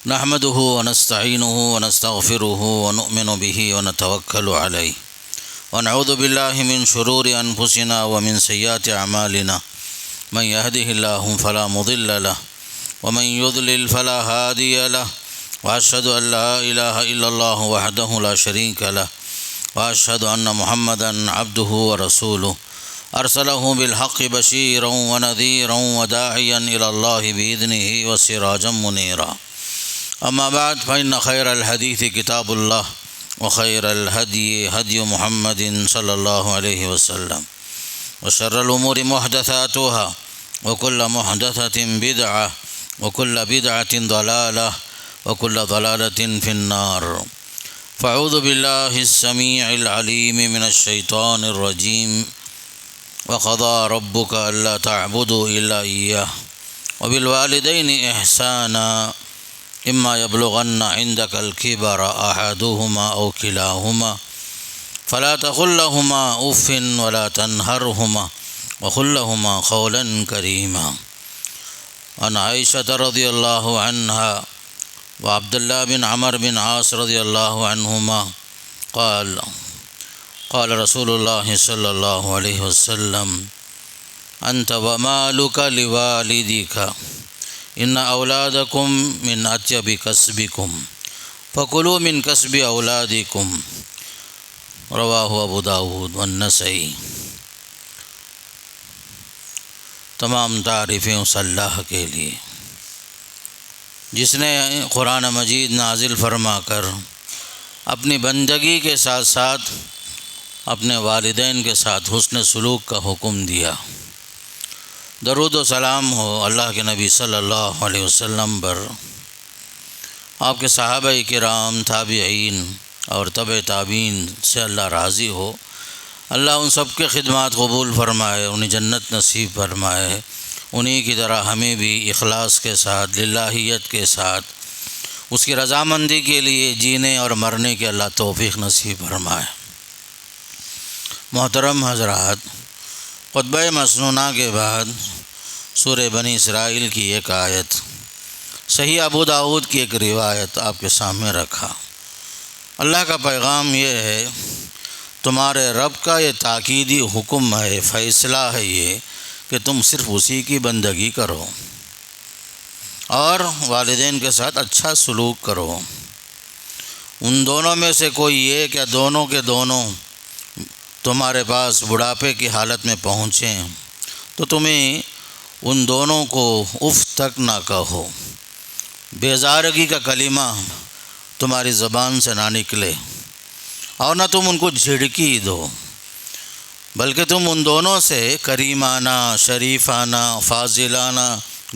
نحمده ونستعينه ونستغفره ونؤمن به ونتوكل عليه ونعوذ بالله من شرور أنفسنا ومن سيئات أعمالنا من يهده الله فلا مضل له ومن يضلل فلا هادي له وأشهد أن لا إله إلا الله وحده لا شريك له وأشهد أن محمدا عبده ورسوله أرسله بالحق بشيرا ونذيرا وداعيا إلى الله بإذنه وسراجا منيرا أما بعد فإن خير الحديث كتاب الله وخير الهدي هدي محمد صلى الله عليه وسلم وشر الأمور محدثاتها وكل محدثة بدعة وكل بدعة ضلالة وكل ضلالة في النار فأعوذ بالله السميع العليم من الشيطان الرجيم وقضى ربك ألا تعبدوا إلا إياه وبالوالدين إحسانا إما يبلغن عندك الكبر أحدهما أو كلاهما فلا تقل لهما أف ولا تنهرهما وقل لهما قولا كريما. عن عائشة رضي الله عنها وعبد الله بن عمرو بن عاص رضي الله عنهما قال رسول الله صلى الله عليه وسلم أنت ومالك لوالدك إن أولادكم من أطيب كسبكم فكلوا من كسب أولادكم رواہ ابو داود والنسائی. تمام تعریفیں اس اللہ کے لیے جس نے قرآن مجید نازل فرما کر اپنی بندگی کے ساتھ ساتھ اپنے والدین کے ساتھ حسن سلوک کا حکم دیا. درود و سلام ہو اللہ کے نبی صلی اللہ علیہ وسلم پر، آپ کے صحابہ کرام، تابعین اور تبع تابعین سے اللہ راضی ہو. اللہ ان سب کے خدمات قبول فرمائے، انہیں جنت نصیب فرمائے. انہی کی طرح ہمیں بھی اخلاص کے ساتھ، للہیت کے ساتھ، اس کی رضامندی کے لیے جینے اور مرنے کے اللہ توفیق نصیب فرمائے. محترم حضرات، خطبہ مسنونہ کے بعد سورہ بنی اسرائیل کی ایک آیت، صحیح ابو داود کی ایک روایت آپ کے سامنے رکھا. اللہ کا پیغام یہ ہے، تمہارے رب کا یہ تاکیدی حکم ہے، فیصلہ ہے یہ کہ تم صرف اسی کی بندگی کرو اور والدین کے ساتھ اچھا سلوک کرو. ان دونوں میں سے کوئی ایک یا دونوں کے دونوں تمہارے پاس بڑھاپے کی حالت میں پہنچیں تو تمہیں ان دونوں کو اف تک نہ کہو، بیزارگی کا کلمہ تمہاری زبان سے نہ نکلے، اور نہ تم ان کو جھڑکی دو، بلکہ تم ان دونوں سے کریمانہ، شریفانہ، فاضلانہ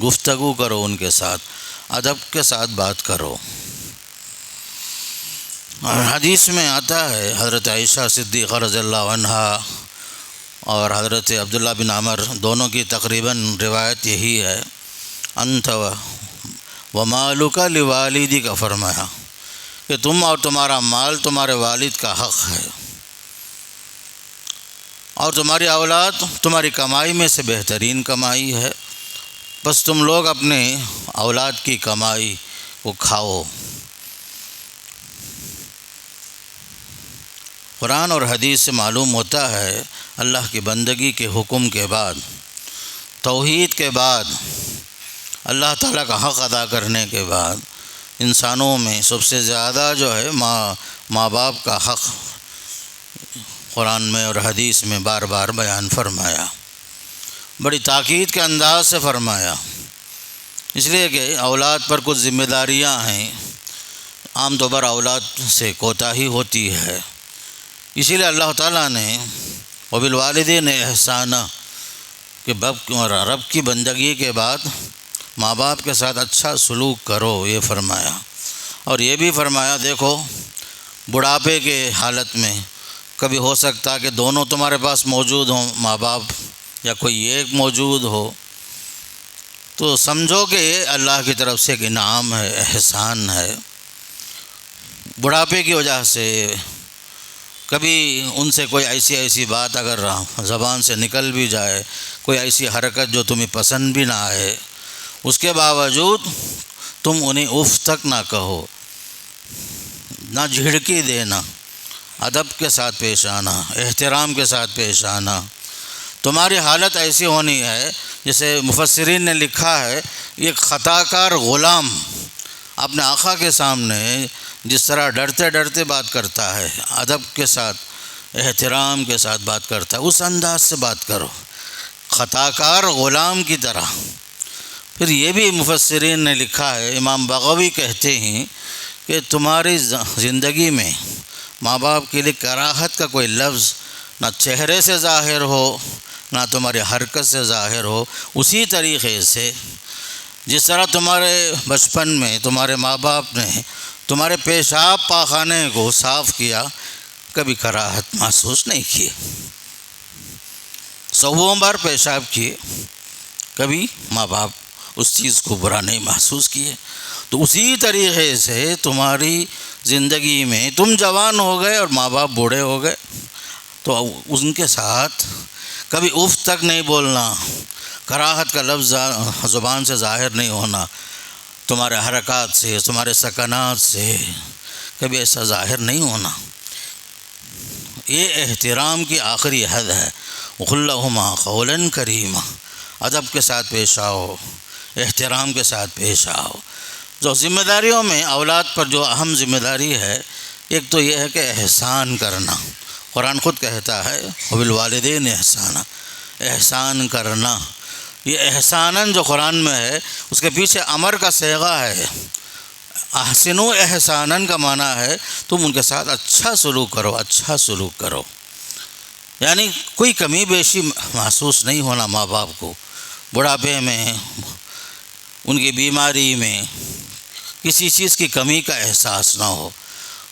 گفتگو کرو، ان کے ساتھ ادب کے ساتھ بات کرو. اور حدیث میں آتا ہے، حضرت عائشہ صدیقہ رضی اللہ عنہا اور حضرت عبداللہ بن عمر دونوں کی تقریباً روایت یہی ہے، انت ومالک لوالدک کا فرمایا کہ تم اور تمہارا مال تمہارے والد کا حق ہے، اور تمہاری اولاد تمہاری کمائی میں سے بہترین کمائی ہے، بس تم لوگ اپنے اولاد کی کمائی کو کھاؤ. قرآن اور حدیث سے معلوم ہوتا ہے، اللہ کی بندگی کے حکم کے بعد، توحید کے بعد، اللہ تعالیٰ کا حق ادا کرنے کے بعد، انسانوں میں سب سے زیادہ جو ہے ماں باپ کا حق قرآن میں اور حدیث میں بار بار بیان فرمایا، بڑی تاکید کے انداز سے فرمایا. اس لیے کہ اولاد پر کچھ ذمہ داریاں ہیں، عام طور پر اولاد سے کوتاہی ہوتی ہے، اسی لیے اللہ تعالیٰ نے وبالوالدین احسانہ کہ رب کی بندگی کے بعد ماں باپ کے ساتھ اچھا سلوک کرو یہ فرمایا. اور یہ بھی فرمایا، دیکھو بڑھاپے کے حالت میں کبھی ہو سکتا کہ دونوں تمہارے پاس موجود ہوں، ماں باپ یا کوئی ایک موجود ہو، تو سمجھو کہ یہ اللہ کی طرف سے ایک انعام ہے، احسان ہے. بڑھاپے کی وجہ سے کبھی ان سے کوئی ایسی بات اگر زبان سے نکل بھی جائے، کوئی ایسی حرکت جو تمہیں پسند بھی نہ آئے، اس کے باوجود تم انہیں اف تک نہ کہو، نہ جھڑکی دینا، ادب کے ساتھ پیش آنا، احترام کے ساتھ پیش آنا۔ تمہاری حالت ایسی ہونی ہے جیسے مفسرین نے لکھا ہے، ایک خطا کار غلام اپنے آقا کے سامنے جس طرح ڈرتے ڈرتے بات کرتا ہے، ادب کے ساتھ احترام کے ساتھ بات کرتا ہے، اس انداز سے بات کرو، خطا کار غلام کی طرح۔ پھر یہ بھی مفسرین نے لکھا ہے، امام بغوی کہتے ہیں کہ تمہاری زندگی میں ماں باپ کے لیے کراہت کا کوئی لفظ نہ چہرے سے ظاہر ہو نہ تمہاری حرکت سے ظاہر ہو، اسی طریقے سے جس طرح تمہارے بچپن میں تمہارے ماں باپ نے تمہارے پیشاب پاخانے کو صاف کیا، کبھی کراہت محسوس نہیں کیے، 100 بار پیشاب کیے، کبھی ماں باپ اس چیز کو برا نہیں محسوس کیے۔ تو اسی طریقے سے تمہاری زندگی میں تم جوان ہو گئے اور ماں باپ بوڑھے ہو گئے، تو ان کے ساتھ کبھی اف تک نہیں بولنا، کراہت کا لفظ زبان سے ظاہر نہیں ہونا، تمہارے حرکات سے تمہارے سکنات سے کبھی ایسا ظاہر نہیں ہونا۔ یہ احترام کی آخری حد ہے، وَقُل لَّهُمَا قَوْلًا كَرِيمًا، ادب کے ساتھ پیش آؤ، احترام کے ساتھ پیش آؤ۔ جو ذمہ داریوں میں اولاد پر جو اہم ذمہ داری ہے، ایک تو یہ ہے کہ احسان کرنا۔ قرآن خود کہتا ہے وَبِالْوَالِدَيْنِ احسانا، احسان کرنا۔ یہ احساناً جو قرآن میں ہے اس کے پیچھے امر کا صیغہ ہے۔ احسنوا احساناً کا معنی ہے تم ان کے ساتھ اچھا سلوک کرو، اچھا سلوک کرو، یعنی کوئی کمی بیشی محسوس نہیں ہونا ماں باپ کو، بڑھاپے میں، ان کی بیماری میں کسی چیز کی کمی کا احساس نہ ہو۔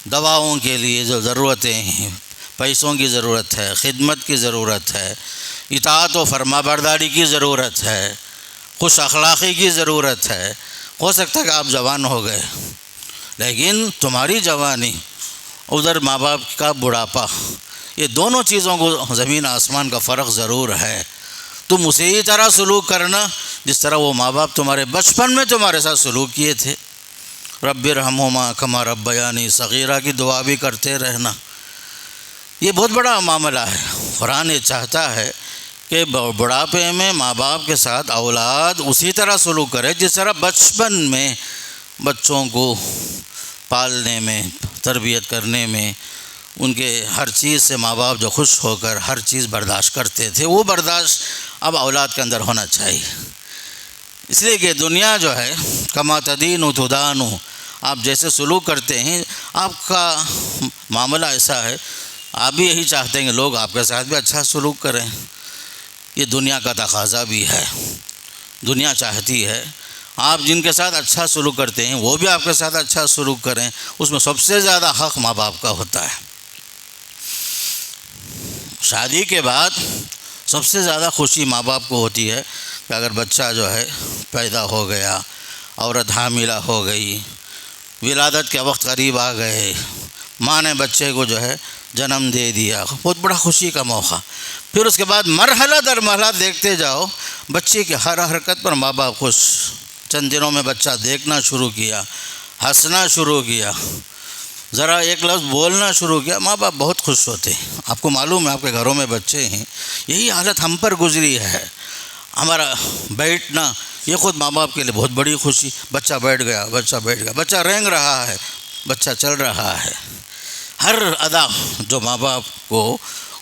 دواؤں کے لیے جو ضرورتیں ہیں، پیسوں کی ضرورت ہے، خدمت کی ضرورت ہے، اطاعت و فرما برداری کی ضرورت ہے، خوش اخلاقی کی ضرورت ہے۔ ہو سکتا ہے کہ آپ جوان ہو گئے، لیکن تمہاری جوانی ادھر ماں باپ کا بڑھاپا، یہ دونوں چیزوں کو زمین آسمان کا فرق ضرور ہے۔ تم اسی طرح سلوک کرنا جس طرح وہ ماں باپ تمہارے بچپن میں تمہارے ساتھ سلوک کیے تھے۔ رب ارحمہما کما ربیانی صغیرہ کی دعا بھی کرتے رہنا۔ یہ بہت بڑا معاملہ ہے۔ قرآن یہ چاہتا ہے کہ بڑھاپے میں ماں باپ کے ساتھ اولاد اسی طرح سلوک کرے جس طرح بچپن میں بچوں کو پالنے میں، تربیت کرنے میں، ان کے ہر چیز سے ماں باپ جو خوش ہو کر ہر چیز برداشت کرتے تھے، وہ برداشت اب اولاد کے اندر ہونا چاہیے۔ اس لیے کہ دنیا جو ہے کما تدین تدان، آپ جیسے سلوک کرتے ہیں آپ کا معاملہ ایسا ہے، آپ بھی یہی چاہتے ہیں کہ لوگ آپ کے ساتھ بھی اچھا سلوک کریں۔ یہ دنیا کا تقاضا بھی ہے، دنیا چاہتی ہے آپ جن کے ساتھ اچھا سلوک کرتے ہیں وہ بھی آپ کے ساتھ اچھا سلوک کریں۔ اس میں سب سے زیادہ حق ماں باپ کا ہوتا ہے۔ شادی کے بعد سب سے زیادہ خوشی ماں باپ کو ہوتی ہے کہ اگر بچہ جو ہے پیدا ہو گیا، عورت حاملہ ہو گئی، ولادت کے وقت قریب آ گئے، ماں نے بچے کو جو ہے جنم دے دیا، بہت بڑا خوشی کا موقع۔ پھر اس کے بعد مرحلہ در مرحلہ دیکھتے جاؤ، بچے کی ہر حرکت پر ماں باپ خوش۔ چند دنوں میں بچہ دیکھنا شروع کیا، ہنسنا شروع کیا، ذرا ایک لفظ بولنا شروع کیا، ماں باپ بہت خوش ہوتے ہیں۔ آپ کو معلوم ہے آپ کے گھروں میں بچے ہیں، یہی حالت ہم پر گزری ہے۔ ہمارا بیٹھنا یہ خود ماں باپ کے لیے بہت بڑی خوشی۔ بچہ بیٹھ گیا، بچہ بیٹھ گیا، بچہ رینگ رہا ہے، بچہ چل رہا ہے۔ ہر ادا جو ماں باپ کو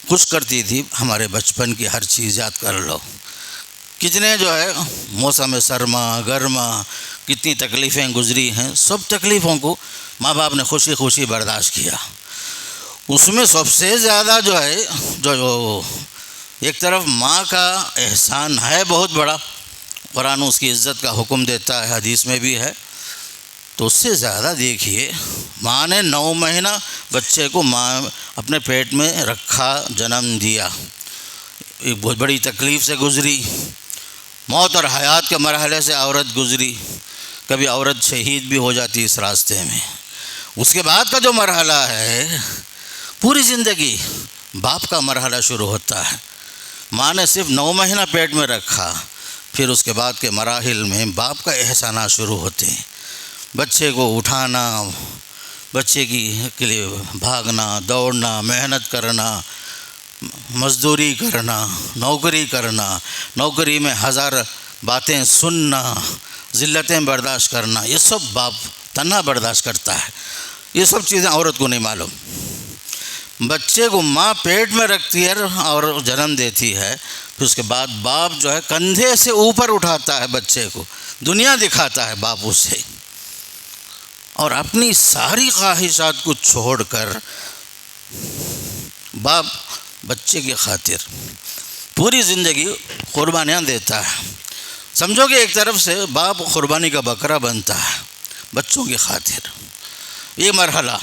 خوش کرتی تھی، ہمارے بچپن کی ہر چیز یاد کر لو۔ کتنے جو ہے موسم سرما گرما کتنی تکلیفیں گزری ہیں، سب تکلیفوں کو ماں باپ نے خوشی خوشی برداشت کیا۔ اس میں سب سے زیادہ جو ہے جو ایک طرف ماں کا احسان ہے بہت بڑا، قرآن اس کی عزت کا حکم دیتا ہے، حدیث میں بھی ہے، تو اس سے زیادہ دیکھیے ماں نے 9 مہینہ بچے کو ماں اپنے پیٹ میں رکھا، جنم دیا، ایک بہت بڑی تکلیف سے گزری، موت اور حیات کے مرحلے سے عورت گزری، کبھی عورت شہید بھی ہو جاتی اس راستے میں۔ اس کے بعد کا جو مرحلہ ہے، پوری زندگی باپ کا مرحلہ شروع ہوتا ہے۔ ماں نے صرف 9 مہینہ پیٹ میں رکھا، پھر اس کے بعد کے مراحل میں باپ کا احسانات شروع ہوتے ہیں۔ بچے کو اٹھانا، بچے کے لیے بھاگنا، دوڑنا، محنت کرنا، مزدوری کرنا، نوکری کرنا، نوکری میں ہزار باتیں سننا، ذلتیں برداشت کرنا، یہ سب باپ تنہا برداشت کرتا ہے۔ یہ سب چیزیں عورت کو نہیں معلوم۔ بچے کو ماں پیٹ میں رکھتی ہے اور جنم دیتی ہے، پھر اس کے بعد باپ جو ہے کندھے سے اوپر اٹھاتا ہے بچے کو، دنیا دکھاتا ہے باپ اسے، اور اپنی ساری خواہشات کو چھوڑ کر باپ بچے کی خاطر پوری زندگی قربانیاں دیتا ہے۔ سمجھو کہ ایک طرف سے باپ قربانی کا بکرا بنتا ہے بچوں کی خاطر۔ یہ مرحلہ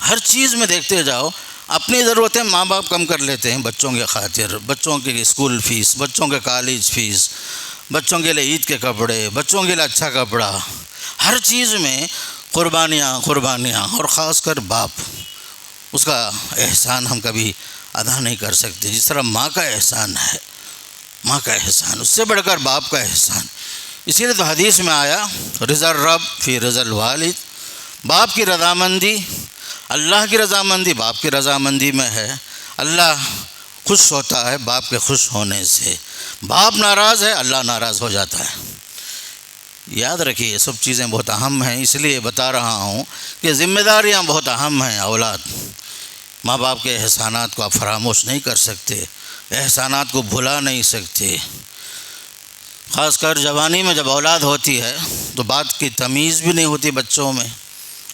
ہر چیز میں دیکھتے جاؤ، اپنی ضرورتیں ماں باپ کم کر لیتے ہیں بچوں کی خاطر، بچوں کی اسکول فیس، بچوں کے کالج فیس، بچوں کے لیے عید کے کپڑے، بچوں کے لیے اچھا کپڑا، ہر چیز میں قربانیاں اور خاص کر باپ، اس کا احسان ہم کبھی ادا نہیں کر سکتے جس طرح ماں کا احسان ہے، ماں کا احسان اس سے بڑھ کر باپ کا احسان۔ اسی لیے تو حدیث میں آیا رضا الرب فی رضا الوالد، باپ کی رضامندی، اللہ کی رضامندی باپ کی رضامندی میں ہے۔ اللہ خوش ہوتا ہے باپ کے خوش ہونے سے، باپ ناراض ہے اللہ ناراض ہو جاتا ہے۔ یاد رکھیے یہ سب چیزیں بہت اہم ہیں، اس لیے بتا رہا ہوں کہ ذمہ داریاں بہت اہم ہیں۔ اولاد ماں باپ کے احسانات کو آپ فراموش نہیں کر سکتے، احسانات کو بھلا نہیں سکتے۔ خاص کر جوانی میں جب اولاد ہوتی ہے تو بات کی تمیز بھی نہیں ہوتی بچوں میں،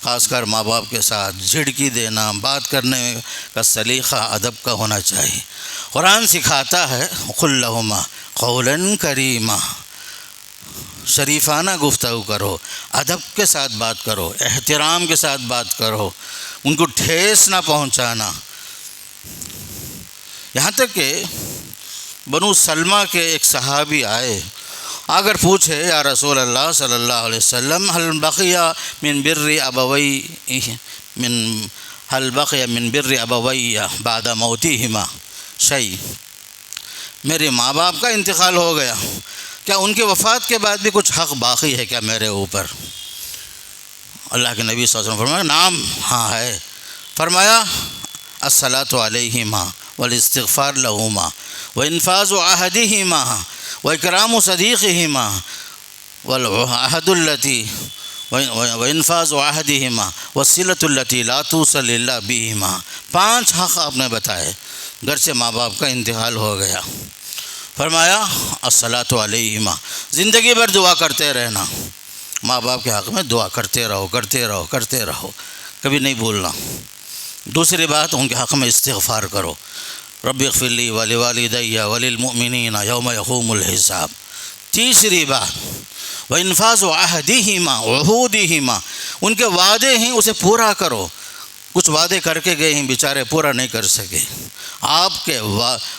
خاص کر ماں باپ کے ساتھ جھڑکی دینا، بات کرنے کا سلیقہ ادب کا ہونا چاہیے۔ قرآن سکھاتا ہے قل لہما قولا کریما، شریفانہ گفتگو کرو، ادب کے ساتھ بات کرو، احترام کے ساتھ بات کرو، ان کو ٹھیس نہ پہنچانا۔ یہاں تک کہ بنو سلمہ کے ایک صحابی آئے، اگر پوچھے یا رسول اللہ صلی اللہ علیہ وسلم هل بقي من بر ابوي بعد موتهما شيء، میرے ماں باپ کا انتقال ہو گیا، کیا ان کے وفات کے بعد بھی کچھ حق باقی ہے کیا میرے اوپر؟ اللہ کے نبی صلی اللہ علیہ وسلم فرمایا نعم، ہاں ہے۔ فرمایا الصلاۃ علیہما والاستغفار لہما وانفاذ عہدہما واکرام صدیقہما والعہد التی وانفاذ عہدہما والصلۃ التی لا توصل الا بہما۔ 5 حق آپ نے بتائے گرچہ ماں باپ کا انتقال ہو گیا۔ فرمایا الصلاۃ علیہما، زندگی بھر دعا کرتے رہنا، ماں باپ کے حق میں دعا کرتے رہو، کبھی نہیں بھولنا۔ دوسری بات ان کے حق میں استغفار کرو، رب اغفر لی ولوالدی وللمؤمنین یوم یقوم الحساب۔ تیسری بات وانفاذ عہدہما عہودہما، ان کے وعدے ہیں اسے پورا کرو، کچھ وعدے کر کے گئے ہیں بیچارے پورا نہیں کر سکے، آپ کے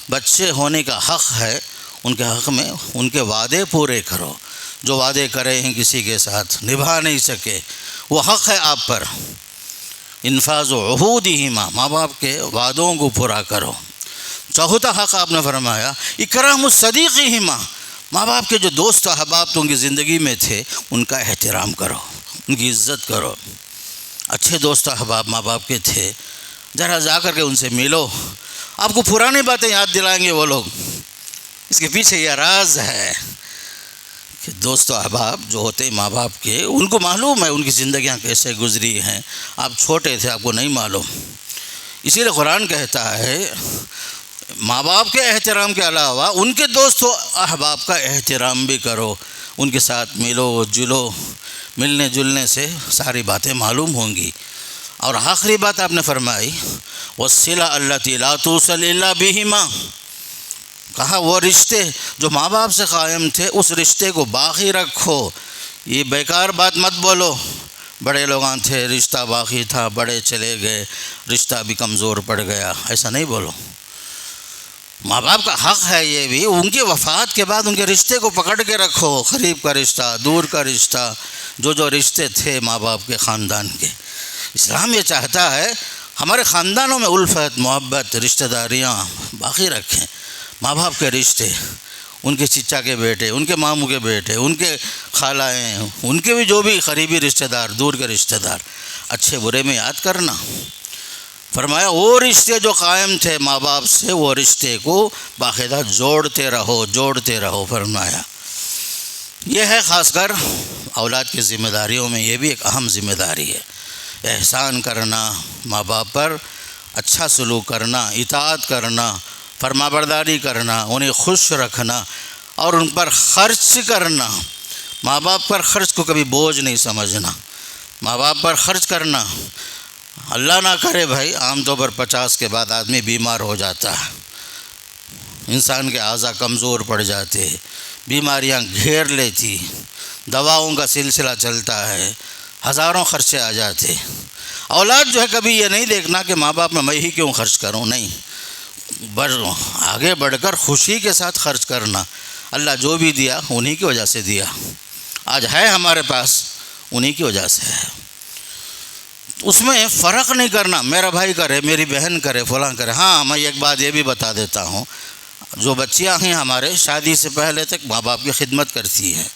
بچے ہونے کا حق ہے، ان کے حق میں ان کے وعدے پورے کرو، جو وعدے کرے ہیں کسی کے ساتھ نبھا نہیں سکے وہ حق ہے آپ پر۔ انفاذ عہودہما، ماں باپ کے وعدوں کو پورا کرو۔ چوتھا حق آپ نے فرمایا اکرام الصدیقہما، ماں باپ کے جو دوست و احباب تو ان کی زندگی میں تھے ان کا احترام کرو، ان کی عزت کرو۔ اچھے دوست و احباب ماں باپ کے تھے، ذرا جا کر کے ان سے ملو، آپ کو پرانی باتیں یاد دلائیں گے وہ لوگ۔ اس کے پیچھے یہ راز ہے کہ دوست و احباب جو ہوتے ہیں ماں باپ کے، ان کو معلوم ہے ان کی زندگیاں کیسے گزری ہیں، آپ چھوٹے تھے آپ کو نہیں معلوم۔ اسی لیے قرآن کہتا ہے ماں باپ کے احترام کے علاوہ ان کے دوست و احباب کا احترام بھی کرو، ان کے ساتھ ملو جلو، ملنے جلنے سے ساری باتیں معلوم ہوں گی۔ اور آخری بات آپ نے فرمائی والصلہ التی لا توصل الا بہما، کہا وہ رشتے جو ماں باپ سے قائم تھے اس رشتے کو باقی رکھو، یہ بیکار بات مت بولو بڑے لوگاں تھے رشتہ باقی تھا، بڑے چلے گئے رشتہ بھی کمزور پڑ گیا، ایسا نہیں بولو۔ ماں باپ کا حق ہے یہ بھی، ان کی وفات کے بعد ان کے رشتے کو پکڑ کے رکھو، قریب کا رشتہ دور کا رشتہ، جو رشتے تھے ماں باپ کے خاندان کے۔ اسلام یہ چاہتا ہے ہمارے خاندانوں میں الفت محبت رشتہ داریاں باقی رکھیں، ماں باپ کے رشتے ان کے چچا کے بیٹے، ان کے ماموں کے بیٹے، ان کے خالائیں، ان کے بھی جو بھی قریبی رشتہ دار، دور کے رشتہ دار، اچھے برے میں یاد کرنا۔ فرمایا وہ رشتے جو قائم تھے ماں باپ سے، وہ رشتے کو باقاعدہ جوڑتے رہو فرمایا۔ یہ ہے خاص کر اولاد کی ذمہ داریوں میں یہ بھی ایک اہم ذمہ داری ہے، احسان کرنا، ماں باپ پر اچھا سلوک کرنا، اطاعت کرنا، فرمانبرداری کرنا، انہیں خوش رکھنا اور ان پر خرچ کرنا۔ ماں باپ پر خرچ کو کبھی بوجھ نہیں سمجھنا۔ ماں باپ پر خرچ کرنا، اللہ نہ کرے بھائی، عام طور پر 50 کے بعد آدمی بیمار ہو جاتا ہے، انسان کے اعضاء کمزور پڑ جاتے، بیماریاں گھیر لیتی، دواؤں کا سلسلہ چلتا ہے، ہزاروں خرچے آ جاتے۔ اولاد جو ہے کبھی یہ نہیں دیکھنا کہ ماں باپ میں ہی کیوں خرچ کروں، نہیں، آگے بڑھ کر خوشی کے ساتھ خرچ کرنا۔ اللہ جو بھی دیا انہی کی وجہ سے دیا، آج ہے ہمارے پاس انہی کی وجہ سے ہے۔ اس میں فرق نہیں کرنا، میرا بھائی کرے، میری بہن کرے، فلاں کرے۔ ہاں میں ایک بات یہ بھی بتا دیتا ہوں، جو بچیاں ہیں ہمارے شادی سے پہلے تک ماں باپ کی خدمت کرتی ہیں،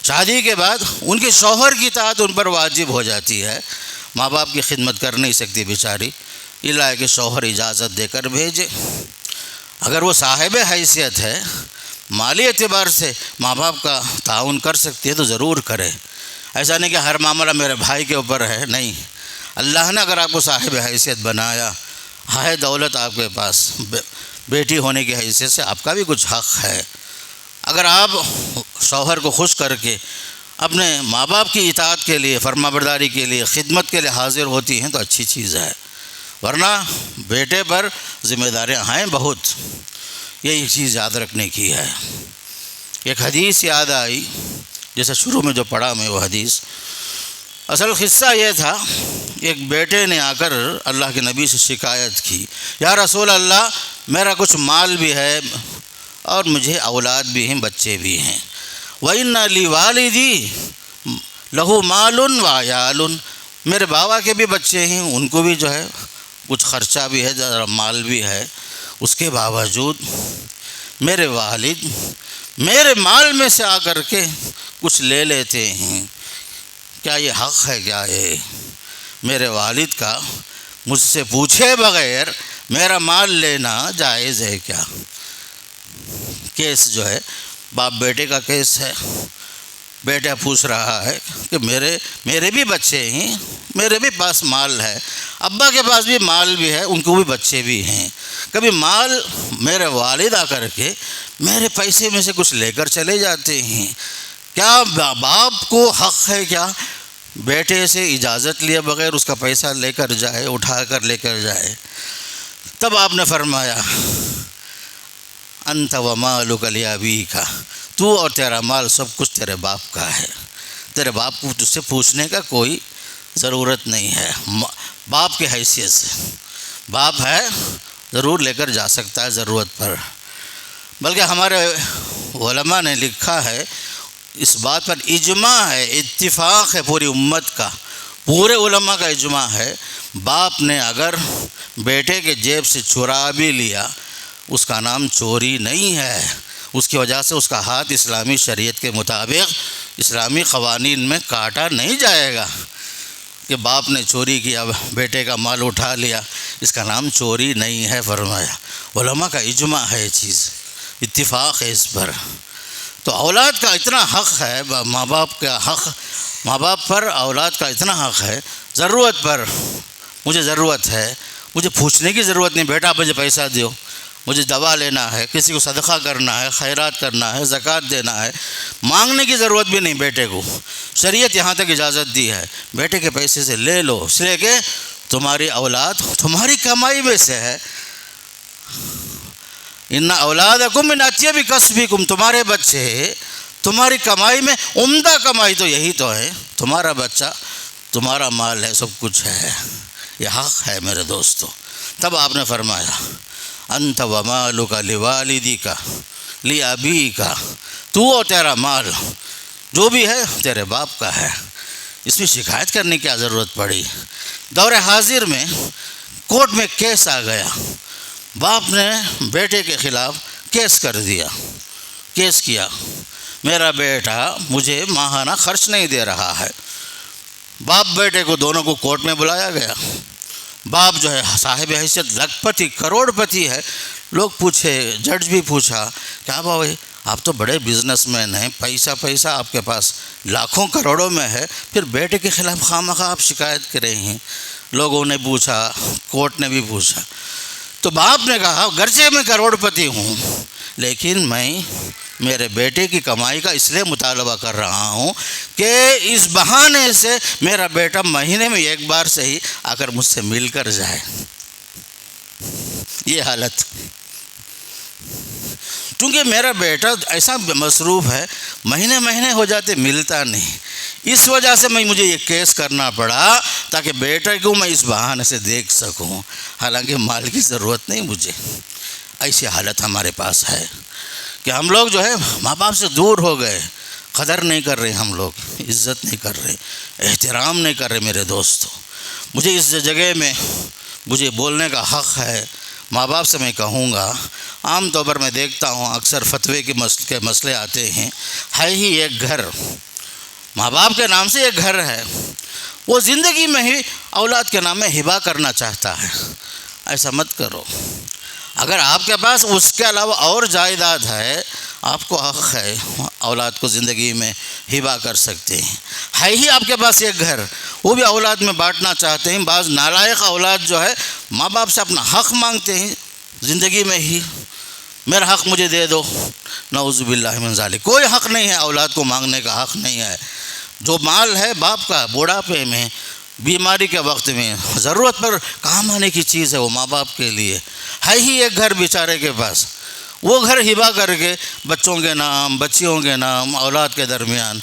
شادی کے بعد ان کے شوہر کی اطاعت ان پر واجب ہو جاتی ہے، ماں باپ کی خدمت کر نہیں سکتی بیچاری، الا کہ شوہر اجازت دے کر بھیجے۔ اگر وہ صاحب حیثیت ہے، مالی اعتبار سے ماں باپ کا تعاون کر سکتی ہے تو ضرور کرے۔ ایسا نہیں کہ ہر معاملہ میرے بھائی کے اوپر ہے، نہیں، اللہ نے اگر آپ کو صاحب حیثیت بنایا ہے، دولت آپ کے پاس، بیٹی ہونے کی حیثیت سے آپ کا بھی کچھ حق ہے۔ اگر آپ شوہر کو خوش کر کے اپنے ماں باپ کی اطاعت کے لیے، فرمانبرداری کے لیے، خدمت کے لیے حاضر ہوتی ہیں تو اچھی چیز ہے، ورنہ بیٹے پر ذمہ داریاں ہیں بہت، یہی چیز یاد رکھنے کی ہے۔ ایک حدیث یاد آئی، جیسے شروع میں جو پڑھا میں وہ حدیث، اصل قصہ یہ تھا، ایک بیٹے نے آ کر اللہ کے نبی سے شکایت کی، یا رسول اللہ میرا کچھ مال بھی ہے اور مجھے اولاد بھی ہیں، بچے بھی ہیں، وَإِنَّ لِوَالِدِي لَهُ مَالٌ وَعِيَالٌ، میرے بابا کے بھی بچے ہیں، ان کو بھی جو ہے کچھ خرچہ بھی ہے، ذرا مال بھی ہے، اس کے باوجود میرے والد میرے مال میں سے آ کر کے کچھ لے لیتے ہیں، کیا یہ حق ہے؟ کیا یہ میرے والد کا مجھ سے پوچھے بغیر میرا مال لینا جائز ہے کیا؟ کیس جو ہے باپ بیٹے کا کیس ہے، بیٹا پوچھ رہا ہے کہ میرے بھی بچے ہیں، میرے بھی پاس مال ہے، ابا کے پاس بھی مال بھی ہے، ان کو بھی بچے بھی ہیں، کبھی مال میرے والد آ کر کے میرے پیسے میں سے کچھ لے کر چلے جاتے ہیں، کیا باپ کو حق ہے کیا بیٹے سے اجازت لیے بغیر اس کا پیسہ لے کر جائے، اٹھا کر لے کر جائے؟ تب آپ نے فرمایا انت ومالک لابیک، تو اور تیرا مال سب کچھ تیرے باپ کا ہے، تیرے باپ کو تجھ سے پوچھنے کا کوئی ضرورت نہیں ہے۔ باپ کی حیثیت سے باپ ہے، ضرور لے کر جا سکتا ہے ضرورت پر، بلکہ ہمارے علماء نے لکھا ہے، اس بات پر اجماع ہے، اتفاق ہے پوری امت کا، پورے علماء کا اجماع ہے، باپ نے اگر بیٹے کے جیب سے چرا بھی لیا اس کا نام چوری نہیں ہے، اس کی وجہ سے اس کا ہاتھ اسلامی شریعت کے مطابق اسلامی قوانین میں کاٹا نہیں جائے گا کہ باپ نے چوری کیا، بیٹے کا مال اٹھا لیا، اس کا نام چوری نہیں ہے فرمایا۔ علماء کا اجماع ہے، یہ چیز اتفاق ہے اس پر۔ تو اولاد کا اتنا حق ہے، ماں باپ پر اولاد کا اتنا حق ہے، ضرورت پر مجھے ضرورت ہے، مجھے پوچھنے کی ضرورت نہیں، بیٹا مجھے پیسہ دیو، مجھے دوا لینا ہے، کسی کو صدقہ کرنا ہے، خیرات کرنا ہے، زکوٰۃ دینا ہے، مانگنے کی ضرورت بھی نہیں بیٹے کو، شریعت یہاں تک اجازت دی ہے، بیٹے کے پیسے سے لے لو، اس لیے کہ تمہاری اولاد تمہاری کمائی میں سے ہے، ان اولادکم من اطیب کسبکم، تمہارے بچے تمہاری کمائی میں عمدہ کمائی تو یہی تو ہے، تمہارا بچہ تمہارا مال ہے، سب کچھ ہے، یہ حق ہے میرے دوستو۔ تب آپ نے فرمایا انت ومالک لوالدیک لابیک، تو اور تیرا مال جو بھی ہے تیرے باپ کا ہے، اس میں شکایت کرنے کی کیا ضرورت پڑی؟ دور حاضر میں کورٹ میں کیس آ گیا، باپ نے بیٹے کے خلاف کیس کر دیا کیس کیا، میرا بیٹا مجھے ماہانہ خرچ نہیں دے رہا ہے۔ باپ بیٹے کو دونوں کو کورٹ میں بلایا گیا۔ باپ جو ہے صاحب حیثیت لاکھ پتی کروڑ پتی ہے۔ لوگ پوچھے، جج بھی پوچھا، کیا بابا آپ تو بڑے بزنس مین ہیں، پیسہ آپ کے پاس لاکھوں کروڑوں میں ہے، پھر بیٹے کے خلاف خواہ آپ شکایت کر رہے ہیں؟ لوگوں نے پوچھا، کورٹ نے بھی پوچھا، تو باپ نے کہا گرچہ میں کروڑ پتی ہوں لیکن میں میرے بیٹے کی کمائی کا اس لیے مطالبہ کر رہا ہوں کہ اس بہانے سے میرا بیٹا مہینے میں ایک بار سے ہی آ کر مجھ سے مل کر جائے۔ یہ حالت، کیونکہ میرا بیٹا ایسا مصروف ہے، مہینے ہو جاتے ملتا نہیں، اس وجہ سے مجھے یہ کیس کرنا پڑا تاکہ بیٹے کو میں اس بہانے سے دیکھ سکوں، حالانکہ مال کی ضرورت نہیں مجھے۔ ایسی حالت ہمارے پاس ہے کہ ہم لوگ جو ہے ماں باپ سے دور ہو گئے، قدر نہیں کر رہے، ہم لوگ عزت نہیں کر رہے، احترام نہیں کر رہے۔ میرے دوستو، مجھے اس جگہ میں مجھے بولنے کا حق ہے، ماں باپ سے میں کہوں گا، عام طور پر میں دیکھتا ہوں اکثر فتوے کے مسئلے آتے ہیں، ہے ہی ایک گھر، ماں باپ کے نام سے ایک گھر ہے، وہ زندگی میں ہی اولاد کے نام میں ہبہ کرنا چاہتا ہے۔ ایسا مت کرو۔ اگر آپ کے پاس اس کے علاوہ اور جائیداد ہے، آپ کو حق ہے اولاد کو زندگی میں ہبہ کر سکتے ہیں۔ ہے ہی آپ کے پاس ایک گھر، وہ بھی اولاد میں بانٹنا چاہتے ہیں۔ بعض نالائق اولاد جو ہے ماں باپ سے اپنا حق مانگتے ہیں زندگی میں ہی، میرا حق مجھے دے دو، نعوذ باللہ من ذالک۔ کوئی حق نہیں ہے اولاد کو مانگنے کا، حق نہیں ہے۔ جو مال ہے باپ کا بوڑھاپے میں، بیماری کے وقت میں، ضرورت پر کام آنے کی چیز ہے، وہ ماں باپ کے لیے ہے ہی ایک گھر بیچارے کے پاس، وہ گھر ہبہ کر کے بچوں کے نام، بچیوں کے نام، اولاد کے درمیان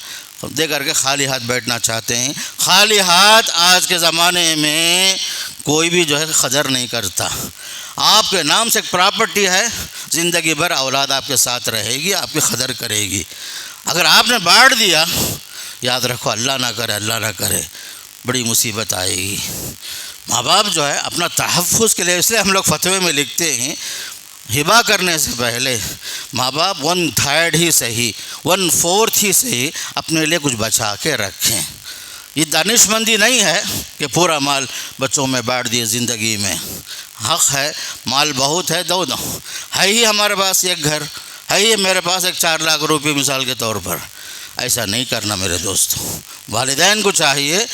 دے کر کے خالی ہاتھ بیٹھنا چاہتے ہیں۔ خالی ہاتھ آج کے زمانے میں کوئی بھی جو ہے قدر نہیں کرتا۔ آپ کے نام سے ایک پراپرٹی ہے، زندگی بھر اولاد آپ کے ساتھ رہے گی، آپ کی قدر کرے گی۔ اگر آپ نے بانٹ دیا، یاد رکھو اللہ نہ کرے بڑی مصیبت آئے گی۔ ماں باپ جو ہے اپنا تحفظ کے لیے، اس لیے ہم لوگ فتوے میں لکھتے ہیں ہبہ کرنے سے پہلے ماں باپ 1/3 ہی صحیح، 1/4 ہی صحیح اپنے لیے کچھ بچا کے رکھیں۔ یہ دانش مندی نہیں ہے کہ پورا مال بچوں میں بانٹ دیے زندگی میں۔ حق ہے، مال بہت ہے، دو ہے ہی ہمارے پاس ایک گھر، ہے ہی میرے پاس ایک 4 لاکھ روپے مثال کے طور پر۔ ایسا نہیں کرنا میرے دوستوں۔ والدین کو چاہیے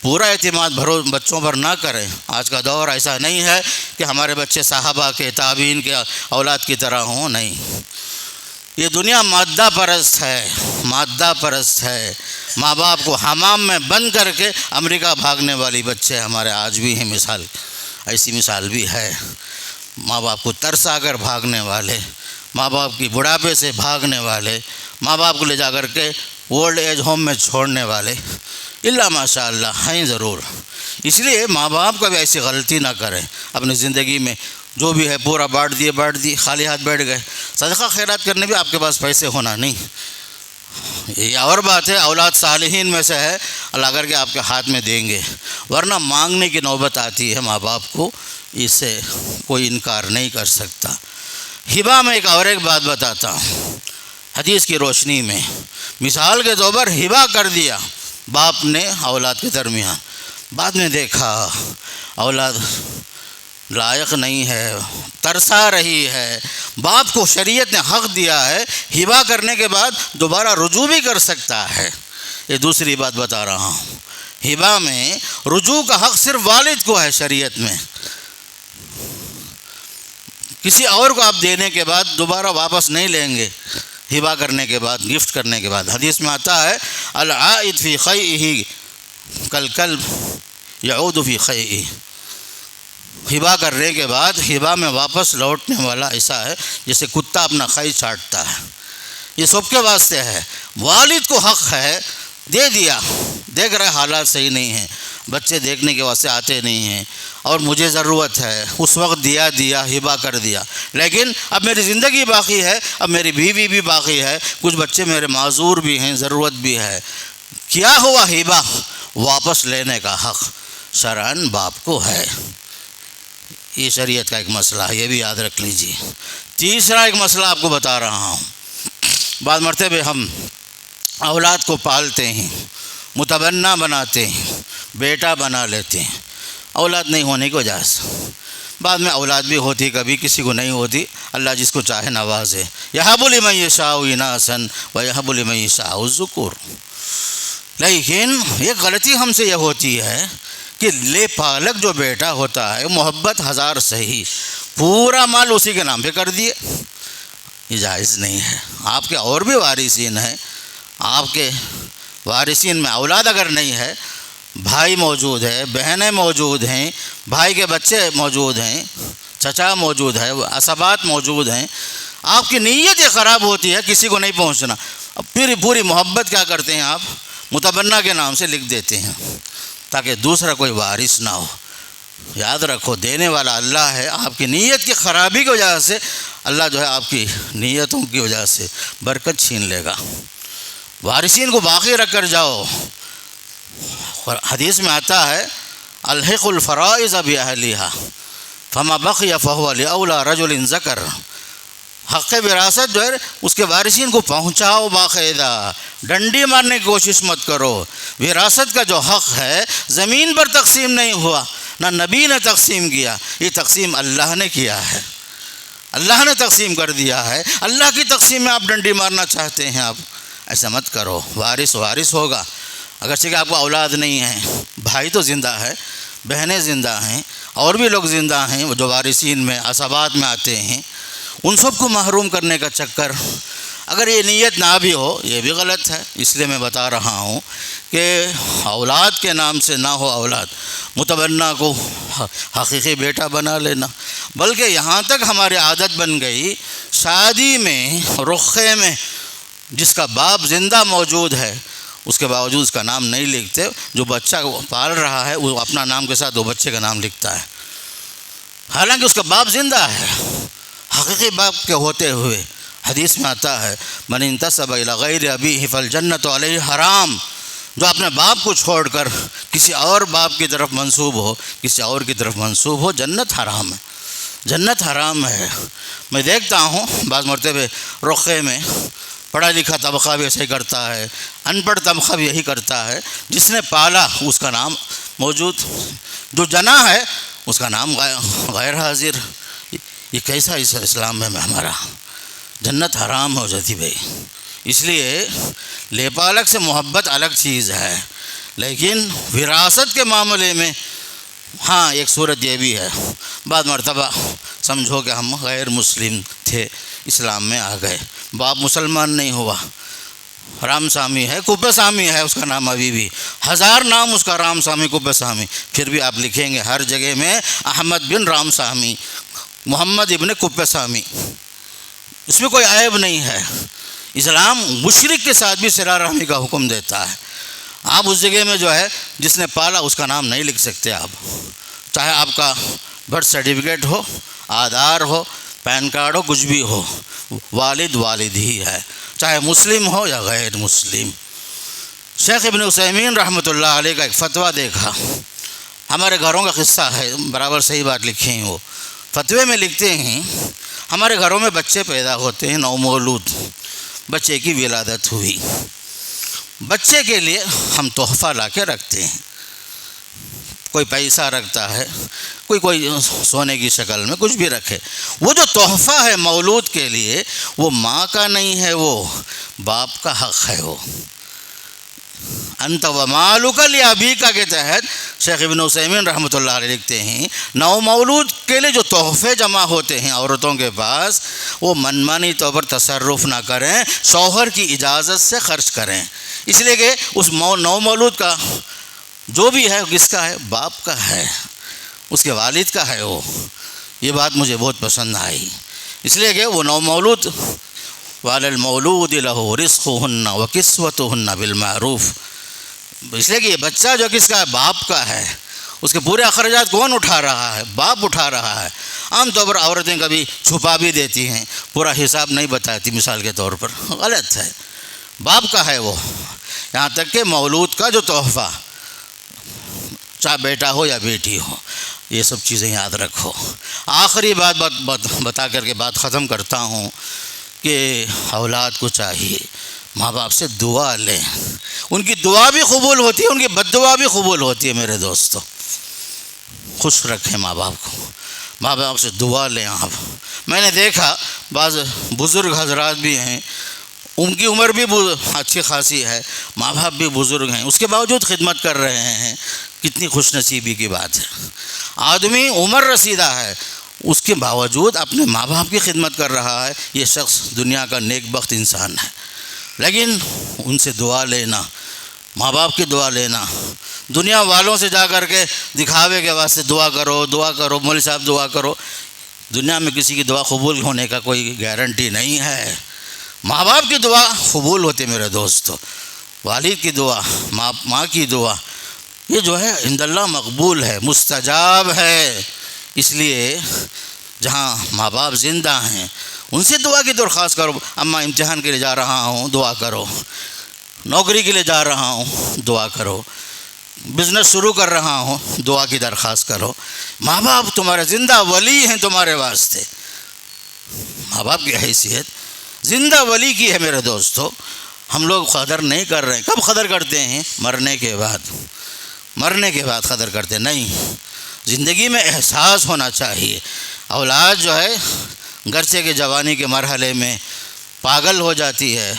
پورا اعتماد بچوں پر نہ کریں۔ آج کا دور ایسا نہیں ہے کہ ہمارے بچے صحابہ کے، تابعین کے اولاد کی طرح ہوں، نہیں۔ یہ دنیا مادہ پرست ہے۔ ماں باپ کو حمام میں بند کر کے امریکہ بھاگنے والی بچے ہمارے آج بھی ہیں، مثال ایسی مثال بھی ہے۔ ماں باپ کو ترسا کر بھاگنے والے، ماں باپ کی بڑھاپے سے بھاگنے والے، ماں باپ کو لے جا کر کے اولڈ ایج ہوم میں چھوڑنے والے، اللہ ماشاء اللہ ہیں ضرور۔ اس لیے ماں باپ کا بھی ایسی غلطی نہ کریں، اپنی زندگی میں جو بھی ہے پورا بانٹ دی، خالی ہاتھ بیٹھ گئے۔ صدقہ خیرات کرنے بھی آپ کے پاس پیسے ہونا نہیں، یہ اور بات ہے، اولاد صالحین میں سے ہے، اللہ کر کے آپ کے ہاتھ میں دیں گے، ورنہ مانگنے کی نوبت آتی ہے ماں باپ کو، اس سے کوئی انکار نہیں کر سکتا۔ ہبہ میں ایک بات بتاتا ہوں حدیث کی روشنی میں۔ مثال کے طور پر ہبہ کر دیا باپ نے اولاد کے درمیان، بعد میں دیکھا اولاد لائق نہیں ہے، ترسا رہی ہے، باپ کو شریعت نے حق دیا ہے، ہبہ کرنے کے بعد دوبارہ رجوع بھی کر سکتا ہے۔ یہ دوسری بات بتا رہا ہوں، ہبہ میں رجوع کا حق صرف والد کو ہے شریعت میں، کسی اور کو آپ دینے کے بعد دوبارہ واپس نہیں لیں گے۔ ہبہ کرنے کے بعد، گفٹ کرنے کے بعد، حدیث میں آتا ہے العائد فی قیئہ کالکلب یعود فی قیئہ، ہبہ کرنے کے بعد ہبہ میں واپس لوٹنے والا ایسا ہے جیسے کتا اپنا قے چاٹتا ہے۔ یہ سب کے واسطے ہے، والد کو حق ہے، دے دیا، دیکھ رہے حالات صحیح نہیں ہیں، بچے دیکھنے کے واسطے آتے نہیں ہیں اور مجھے ضرورت ہے، اس وقت دیا ہبہ کر دیا، لیکن اب میری زندگی باقی ہے، اب میری بیوی بھی باقی ہے، کچھ بچے میرے معذور بھی ہیں، ضرورت بھی ہے، کیا ہوا ہبہ، واپس لینے کا حق شرعاً باپ کو ہے۔ یہ شریعت کا ایک مسئلہ ہے، یہ بھی یاد رکھ لیجیے۔ تیسرا ایک مسئلہ آپ کو بتا رہا ہوں، بعض مرتبہ ہم اولاد کو پالتے ہیں، متبنہ بناتے ہیں، بیٹا بنا لیتے ہیں اولاد نہیں ہونے کی وجہ سے۔ بعد میں اولاد بھی ہوتی، کبھی کسی کو نہیں ہوتی، اللہ جس کو چاہے نوازے۔ یہب لمن یشاء اناثا ویہب لمن یشاء الذکور۔ لیکن ایک غلطی ہم سے یہ ہوتی ہے کہ لے پالک جو بیٹا ہوتا ہے محبت ہزار صحیح، پورا مال اسی کے نام پہ کر دیے، یہ جائز نہیں ہے۔ آپ کے اور بھی وارثین ہیں، آپ کے وارثین میں اولاد اگر نہیں ہے، بھائی موجود ہے، بہنیں موجود ہیں، بھائی کے بچے موجود ہیں، چچا موجود ہے، عصبات موجود ہیں، آپ کی نیت یہ خراب ہوتی ہے کسی کو نہیں پہنچنا، اب پھر پوری محبت کیا کرتے ہیں آپ متبنہ کے نام سے لکھ دیتے ہیں تاکہ دوسرا کوئی وارث نہ ہو۔ یاد رکھو دینے والا اللہ ہے، آپ کی نیت کی خرابی کی وجہ سے اللہ جو ہے آپ کی نیتوں کی وجہ سے برکت چھین لے گا۔ وارثین کو باقی رکھ کر جاؤ۔ حدیث میں آتا ہے الحق الفرائض باہلیها فما بقي فهو لاولی رجل ذکر۔ حق وراثت جو ہے اس کے وارثین کو پہنچاؤ باقاعدہ، ڈنڈی مارنے کی کوشش مت کرو۔ وراثت کا جو حق ہے زمین پر تقسیم نہیں ہوا، نہ نبی نے تقسیم کیا، یہ تقسیم اللہ نے کیا ہے، اللہ نے تقسیم کر دیا ہے۔ اللہ کی تقسیم میں آپ ڈنڈی مارنا چاہتے ہیں، آپ ایسا مت کرو۔ وارث وارث ہوگا، اگرچہ کہ آپ کو اولاد نہیں ہے، بھائی تو زندہ ہے، بہنیں زندہ ہیں، اور بھی لوگ زندہ ہیں جو وارثین میں عصبات میں آتے ہیں، ان سب کو محروم کرنے کا چکر اگر یہ نیت نہ بھی ہو یہ بھی غلط ہے۔ اس لیے میں بتا رہا ہوں کہ اولاد کے نام سے نہ ہو اولاد، متبنہ کو حقیقی بیٹا بنا لینا۔ بلکہ یہاں تک ہماری عادت بن گئی شادی میں رخے میں جس کا باپ زندہ موجود ہے اس کے باوجود اس کا نام نہیں لکھتے، جو بچہ پال رہا ہے وہ اپنا نام کے ساتھ وہ بچے کا نام لکھتا ہے، حالانکہ اس کا باپ زندہ ہے حقیقی باپ کے ہوتے ہوئے۔ حدیث میں آتا ہے من انتسب الی غیر ابیہ فالجنۃ علیہ حرام، جو اپنے باپ کو چھوڑ کر کسی اور باپ کی طرف منسوب ہو، کسی اور کی طرف منسوب ہو، جنت حرام ہے، جنت حرام ہے۔ میں دیکھتا ہوں بعض مرتبہ رخے میں پڑھا لکھا طبقہ بھی ایسے کرتا ہے، ان پڑھ طبقہ بھی یہی کرتا ہے، جس نے پالا اس کا نام موجود، جو جنا ہے اس کا نام غیر حاضر۔ یہ کیسا اسلام میں ہمارا؟ جنت حرام ہو جاتی بھائی۔ اس لیے لے پالک سے محبت الگ چیز ہے، لیکن وراثت کے معاملے میں ہاں ایک صورت یہ بھی ہے، بعض مرتبہ سمجھو کہ ہم غیر مسلم تھے، اسلام میں آ گئے، باپ مسلمان نہیں ہوا، رام سامی ہے، کپے سامی ہے اس کا نام، ابھی بھی ہزار نام اس کا، رام سامی، کپے سامی، پھر بھی آپ لکھیں گے ہر جگہ میں احمد بن رام سامی، محمد ابن کپے سامی، اس میں کوئی عیب نہیں ہے۔ اسلام مشرک کے ساتھ بھی صلہ رحمی کا حکم دیتا ہے۔ آپ اس جگہ میں جو ہے جس نے پالا اس کا نام نہیں لکھ سکتے آپ، چاہے آپ کا برتھ سرٹیفکیٹ ہو، آدھار ہو، پین کارڈ ہو، کچھ بھی ہو، والد والد ہی ہے، چاہے مسلم ہو یا غیر مسلم۔ شیخ ابن عثیمین رحمۃ اللہ علیہ کا ایک فتویٰ دیکھا، ہمارے گھروں کا قصہ ہے، برابر صحیح بات لکھی ہیں وہ، فتوے میں لکھتے ہیں ہمارے گھروں میں بچے پیدا ہوتے ہیں، نومولود بچے کی ولادت ہوئی، بچے کے لیے ہم تحفہ لا کے رکھتے ہیں، کوئی پیسہ رکھتا ہے، کوئی سونے کی شکل میں کچھ بھی رکھے، وہ جو تحفہ ہے مولود کے لیے وہ ماں کا نہیں ہے، وہ باپ کا حق ہے۔ وہ انت ومالک لابیک کے تحت شیخ ابن عثیمین رحمۃ اللہ علیہ لکھتے ہیں نو مولود کے لیے جو تحفے جمع ہوتے ہیں عورتوں کے پاس، وہ منمانی طور پر تصرف نہ کریں، شوہر کی اجازت سے خرچ کریں، اس لیے کہ اس نو مولود کا جو بھی ہے کس کا ہے؟ باپ کا ہے، اس کے والد کا ہے۔ وہ یہ بات مجھے بہت پسند آئی، اس لیے کہ وہ نو مولود وعلی المولود لہ رزقہن وکسوتہن بالمعروف، اس لیے کہ یہ بچہ جو کس کا ہے؟ باپ کا ہے، اس کے پورے اخراجات کون اٹھا رہا ہے؟ باپ اٹھا رہا ہے۔ عام طور پر عورتیں کبھی چھپا بھی دیتی ہیں، پورا حساب نہیں بتاتی، مثال کے طور پر غلط ہے، باپ کا ہے وہ۔ یہاں تک کہ مولود کا جو تحفہ، چاہے بیٹا ہو یا بیٹی ہو، یہ سب چیزیں یاد رکھو۔ آخری بات بتا کر کے بات ختم کرتا ہوں کہ اولاد کو چاہیے ماں باپ سے دعا لیں، ان کی دعا بھی قبول ہوتی ہے، ان کی بد دعا بھی قبول ہوتی ہے۔ میرے دوستو، خوش رکھیں ماں باپ کو، ماں باپ سے دعا لیں آپ۔ میں نے دیکھا بعض بزرگ حضرات بھی ہیں، ان کی عمر بھی اچھی خاصی ہے، ماں باپ بھی بزرگ ہیں، اس کے باوجود خدمت کر رہے ہیں۔ کتنی خوش نصیبی کی بات ہے، آدمی عمر رسیدہ ہے، اس کے باوجود اپنے ماں باپ کی خدمت کر رہا ہے، یہ شخص دنیا کا نیک بخت انسان ہے۔ لیکن ان سے دعا لینا، ماں باپ کی دعا لینا، دنیا والوں سے جا کر کے دکھاوے کے واسطے دعا کرو دعا کرو، مولوی صاحب دعا کرو، دنیا میں کسی کی دعا قبول ہونے کا کوئی گارنٹی نہیں ہے۔ ماں باپ کی دعا قبول ہوتی میرے دوستو، والد کی دعا، ماں کی دعا، یہ جو ہے عند اللہ مقبول ہے، مستجاب ہے۔ اس لیے جہاں ماں باپ زندہ ہیں ان سے دعا کی درخواست کرو۔ اماں امتحان کے لیے جا رہا ہوں، دعا کرو، نوکری کے لیے جا رہا ہوں، دعا کرو، بزنس شروع کر رہا ہوں، دعا کی درخواست کرو۔ ماں باپ تمہارے زندہ ولی ہیں تمہارے واسطے، ماں باپ کی حیثیت زندہ ولی کی ہے میرے دوستو۔ ہم لوگ قدر نہیں کر رہے ہیں۔ کب قدر کرتے ہیں؟ مرنے کے بعد قدر کرتے نہیں۔ زندگی میں احساس ہونا چاہیے۔ اولاد جو ہے گرچہ کہ جوانی کے مرحلے میں پاگل ہو جاتی ہے،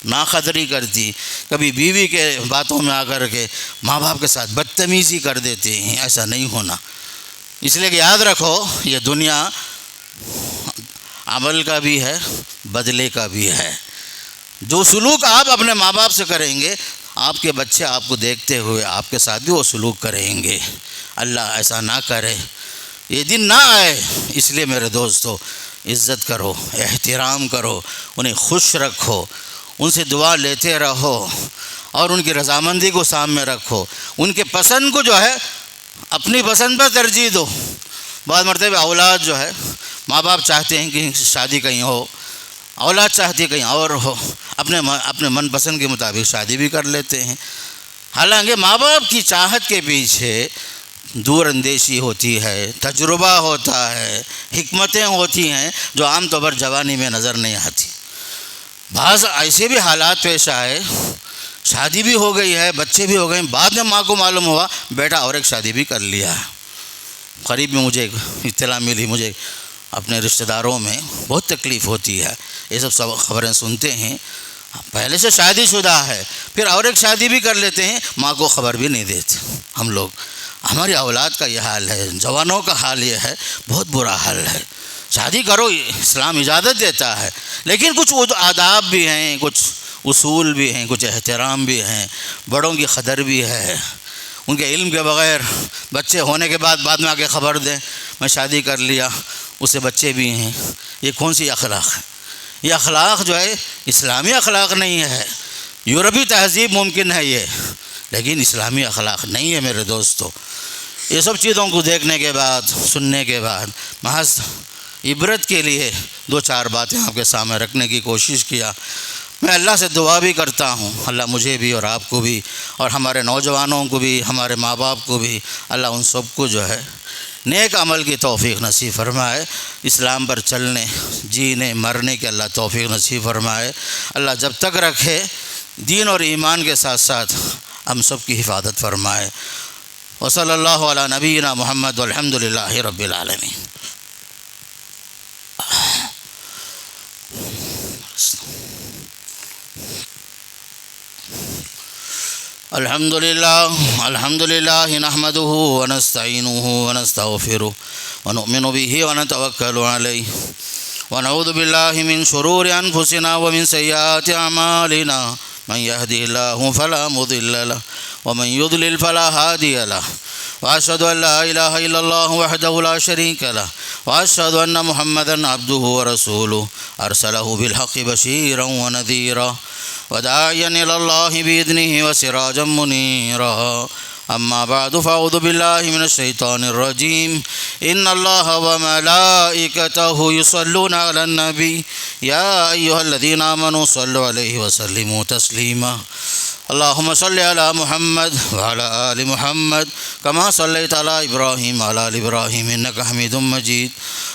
ناقدری کرتی، کبھی بیوی کے باتوں میں آ کر کے ماں باپ کے ساتھ بدتمیزی کر دیتے ہیں، ایسا نہیں ہونا۔ اس لیے کہ یاد رکھو یہ دنیا عمل کا بھی ہے، بدلے کا بھی ہے۔ جو سلوک آپ اپنے ماں باپ سے کریں گے، آپ کے بچے آپ کو دیکھتے ہوئے آپ کے ساتھ بھی وہ سلوک کریں گے۔ اللہ ایسا نہ کرے، یہ دن نہ آئے۔ اس لیے میرے دوستو عزت کرو، احترام کرو، انہیں خوش رکھو، ان سے دعا لیتے رہو اور ان کی رضامندی کو سامنے رکھو۔ ان کے پسند کو جو ہے اپنی پسند پر ترجیح دو۔ بعض مرتبہ اولاد جو ہے ماں باپ چاہتے ہیں کہ شادی کہیں ہو، اولاد چاہتی ہے کہیں اور ہو، اپنے من پسند کے مطابق شادی بھی کر لیتے ہیں۔ حالانکہ ماں باپ کی چاہت کے پیچھے دور اندیشی ہوتی ہے، تجربہ ہوتا ہے، حکمتیں ہوتی ہیں جو عام طور پر جوانی میں نظر نہیں آتی۔ بعض ایسے بھی حالات پیش آئے، شادی بھی ہو گئی ہے، بچے بھی ہو گئے، بعد میں ماں کو معلوم ہوا بیٹا اور ایک شادی بھی کر لیا ہے۔ قریب میں مجھے اطلاع ملی، مجھے اپنے رشتہ داروں میں بہت تکلیف ہوتی ہے، یہ سب خبریں سنتے ہیں، پہلے سے شادی شدہ ہے پھر اور ایک شادی بھی کر لیتے ہیں، ماں کو خبر بھی نہیں دیتے۔ ہم لوگ، ہماری اولاد کا یہ حال ہے، جوانوں کا حال یہ ہے، بہت برا حال ہے۔ شادی کرو، اسلام اجازت دیتا ہے، لیکن کچھ آداب بھی ہیں، کچھ اصول بھی ہیں، کچھ احترام بھی ہیں، بڑوں کی قدر بھی ہے۔ ان کے علم کے بغیر بچے ہونے کے بعد میں آ کے خبر دیں میں شادی کر لیا، اس سے بچے بھی ہیں، یہ کون سی اخلاق ہے؟ یہ اخلاق جو ہے اسلامی اخلاق نہیں ہے۔ یورپی تہذیب ممکن ہے یہ، لیکن اسلامی اخلاق نہیں ہے میرے دوستو۔ یہ سب چیزوں کو دیکھنے کے بعد، سننے کے بعد، محض عبرت کے لیے دو چار باتیں آپ کے سامنے رکھنے کی کوشش کیا۔ میں اللہ سے دعا بھی کرتا ہوں، اللہ مجھے بھی اور آپ کو بھی اور ہمارے نوجوانوں کو بھی، ہمارے ماں باپ کو بھی، اللہ ان سب کو جو ہے نیک عمل کی توفیق نصیب فرمائے، اسلام پر چلنے، جینے، مرنے کی اللہ توفیق نصیب فرمائے۔ اللہ جب تک رکھے دین اور ایمان کے ساتھ ساتھ ہم سب کی حفاظت فرمائے۔ وصلی اللہ علی نبینا محمد والحمد للہ رب العالمین۔ الحمد للہ نحمده ونستعینه ونستغفره ونؤمن به ونتوکل علیہ ونعوذ باللہ من شرور انفسنا ومن سیئات اعمالنا من يهده الله فلا مضل له ومن يضلل فلا هادي له واشهد ان لا اله الا الله وحده لا شريك له واشهد ان محمدا عبده ورسوله ارسله بالحق بشيرا ونذيرا وداعيا الى الله باذنه وسراجا منيرا اما بعد فاعوذ بالله من الشيطان الرجيم ان الله وملائكته يصلون على النبي يا ايها الذين امنوا صلوا عليه وسلموا تسليما اللهم صل على محمد وعلى آل محمد كما صليت على إبراهيم وعلى آل إبراهيم إنك حميد مجيد.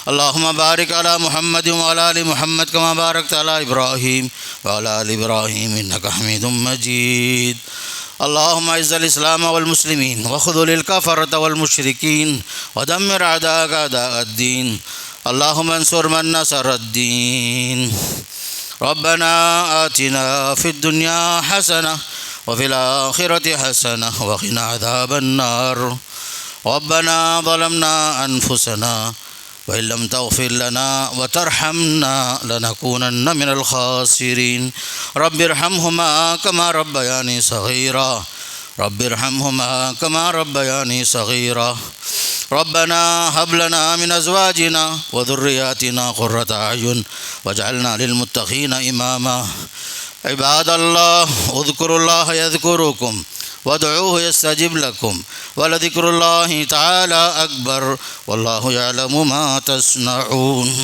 اللهم بارك على محمد وعلى آل محمد كما باركت على إبراهيم وعلى آل إبراهيم إنك حميد مجيد. اللهم اعز الإسلام والمسلمين وخذل الكفرة والمشركين ودمر أعداءك أعداء الدين. اللهم انصر من نصر الدين. ربنا آتنا في الدنيا حسنة وفي الآخرة حسنة وقنا عذاب النار. ربنا ظلمنا أنفسنا وإن لم تغفر لنا وترحمنا لنكونن من الخاسرين. رب ارحمهما كما ربياني صغيرا. رب ارحمهما كما ربياني صغيرا. ربنا هب لنا من أزواجنا وذرياتنا قرة أعين واجعلنا للمتقين إماما. عباد الله اذكروا الله يذكركم وادعوه يستجب لكم ولذكر الله تعالى أكبر والله يعلم ما تصنعون.